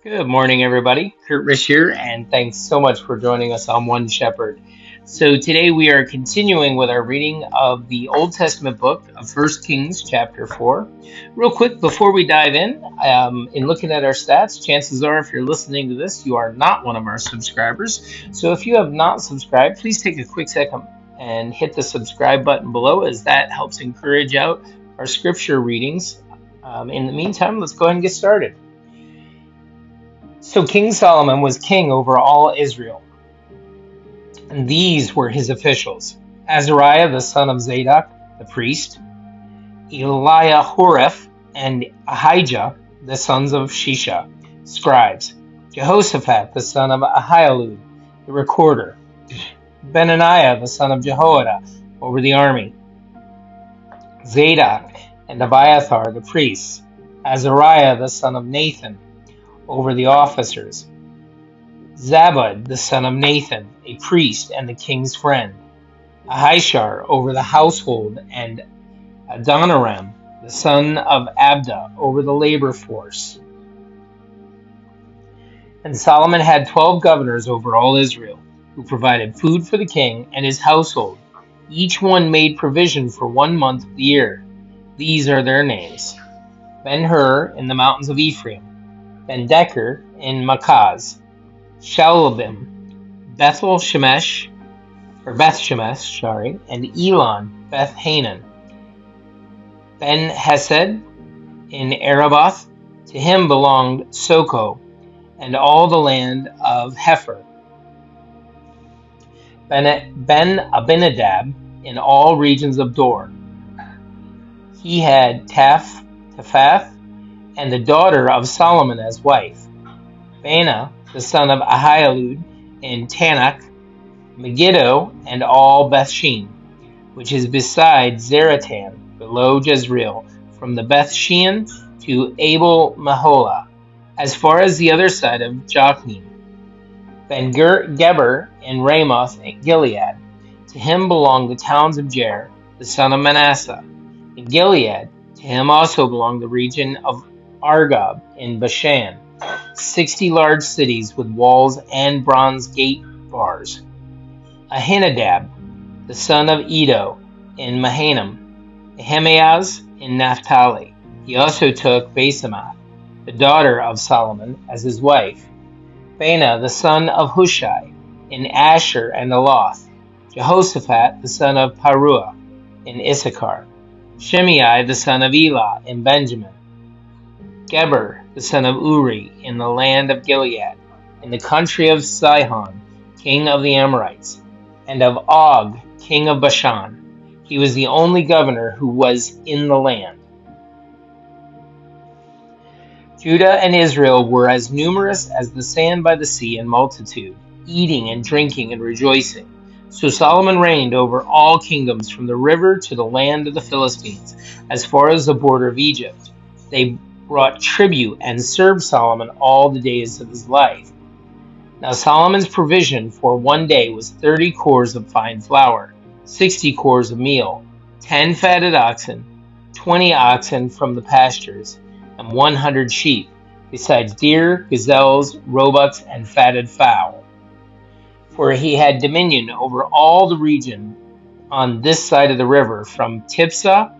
Good morning, everybody. Kurt Rish here, and thanks so much for joining us on One Shepherd. So today we are continuing with our reading of the Old Testament book of First Kings, chapter 4. Real quick, before we dive in looking at our stats, chances are if you're listening to this, you are not one of our subscribers. So if you have not subscribed, please take a quick second and hit the subscribe button below, as that helps encourage out our scripture readings. In the meantime, let's go ahead and get started. So King Solomon was king over all Israel, and these were his officials: Azariah the son of Zadok the priest, Eliahoreph and Ahijah the sons of Shisha, scribes, Jehoshaphat the son of Ahilud the recorder, Benaniah the son of Jehoiada over the army, Zadok and Abiathar the priests, Azariah the son of Nathan over the officers, Zabud the son of Nathan, a priest and the king's friend, Ahishar over the household, and Adoniram the son of Abda over the labor force. And Solomon had 12 governors over all Israel, who provided food for the king and his household. Each one made provision for 1 month of the year. These are their names: Ben-Hur in the mountains of Ephraim, Ben-Decker in Makaz, Shalabim, Beth Shemesh, and Elon, Beth Hanan, Ben Hesed in Araboth. To him belonged Soko and all the land of Hepher. Ben Abinadab in all regions of Dor. He had Taphath and the daughter of Solomon as wife. Bana the son of Ahilud in Tanakh, Megiddo, and all Bethshean, which is beside Zaratan, below Jezreel, from the Bethshean to Abel Maholah, as far as the other side of Jokneam. Ben-Geber in Ramoth Gilead. To him belonged the towns of Jair, the son of Manasseh. In Gilead, to him also belonged the region of Argob in Bashan, 60 large cities with walls and bronze gate bars. Ahinadab, the son of Edo, in Mahanaim. Ahimaaz in Naphtali. He also took Basemath, the daughter of Solomon, as his wife. Bana, the son of Hushai, in Asher and Aloth. Jehoshaphat, the son of Paruah, in Issachar. Shimei, the son of Elah, in Benjamin. Geber, the son of Uri, in the land of Gilead, in the country of Sihon, king of the Amorites, and of Og, king of Bashan. He was the only governor who was in the land. Judah and Israel were as numerous as the sand by the sea in multitude, eating and drinking and rejoicing. So Solomon reigned over all kingdoms from the river to the land of the Philistines, as far as the border of Egypt. They brought tribute and served Solomon all the days of his life. Now Solomon's provision for 1 day was 30 cores of fine flour, 60 cores of meal, 10 fatted oxen, 20 oxen from the pastures, and 100 sheep, besides deer, gazelles, roebucks, and fatted fowl. For he had dominion over all the region on this side of the river, from Tipsah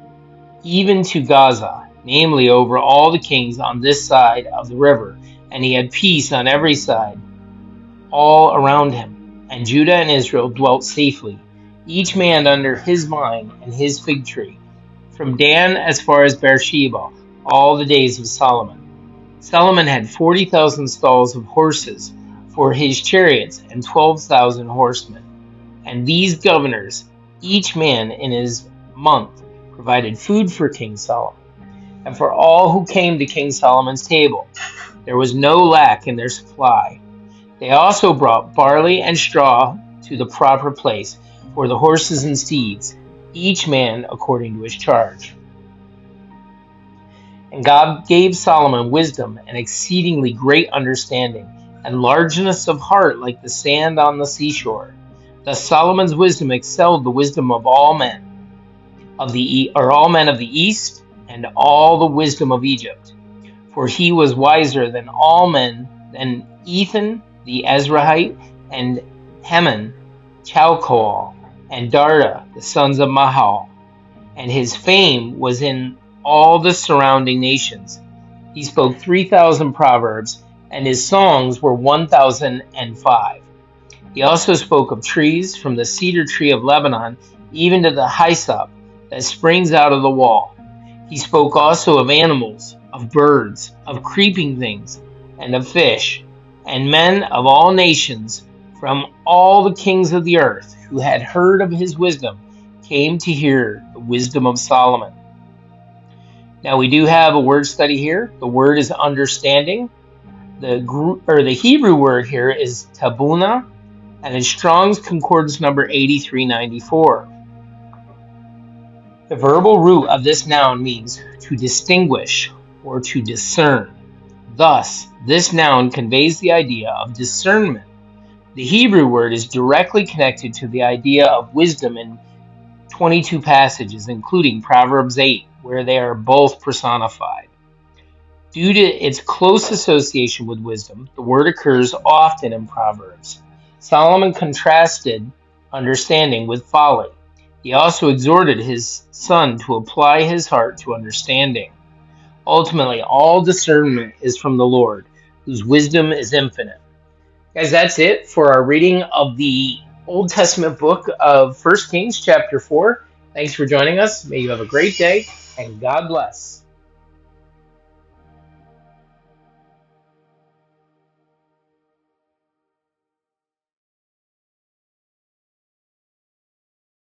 even to Gaza, namely over all the kings on this side of the river, and he had peace on every side, all around him. And Judah and Israel dwelt safely, each man under his vine and his fig tree, from Dan as far as Beersheba, all the days of Solomon. Solomon had 40,000 stalls of horses for his chariots and 12,000 horsemen. And these governors, each man in his month, provided food for King Solomon, and for all who came to King Solomon's table. There was no lack in their supply. They also brought barley and straw to the proper place for the horses and steeds, each man according to his charge. And God gave Solomon wisdom and exceedingly great understanding, and largeness of heart like the sand on the seashore. Thus Solomon's wisdom excelled the wisdom of all men of the east, and all the wisdom of Egypt. For he was wiser than all men then Ethan the Ezrahite, and Heman, Chalcol, and Darda, the sons of Mahal, and his fame was in all the surrounding nations. He spoke 3,000 proverbs, and his songs were 1,005. He also spoke of trees, from the cedar tree of Lebanon even to the hyssop that springs out of the wall. He spoke also of animals, of birds, of creeping things, and of fish, and men of all nations from all the kings of the earth who had heard of his wisdom came to hear the wisdom of Solomon. Now we do have a word study here. The word is understanding. The Hebrew word here is tabuna, and in Strong's Concordance number 8394. The verbal root of this noun means to distinguish or to discern. Thus, this noun conveys the idea of discernment. The Hebrew word is directly connected to the idea of wisdom in 22 passages, including Proverbs 8, where they are both personified. Due to its close association with wisdom, the word occurs often in Proverbs. Solomon contrasted understanding with folly. He also exhorted his son to apply his heart to understanding. Ultimately, all discernment is from the Lord, whose wisdom is infinite. Guys, that's it for our reading of the Old Testament book of 1 Kings chapter 4. Thanks for joining us. May you have a great day, and God bless.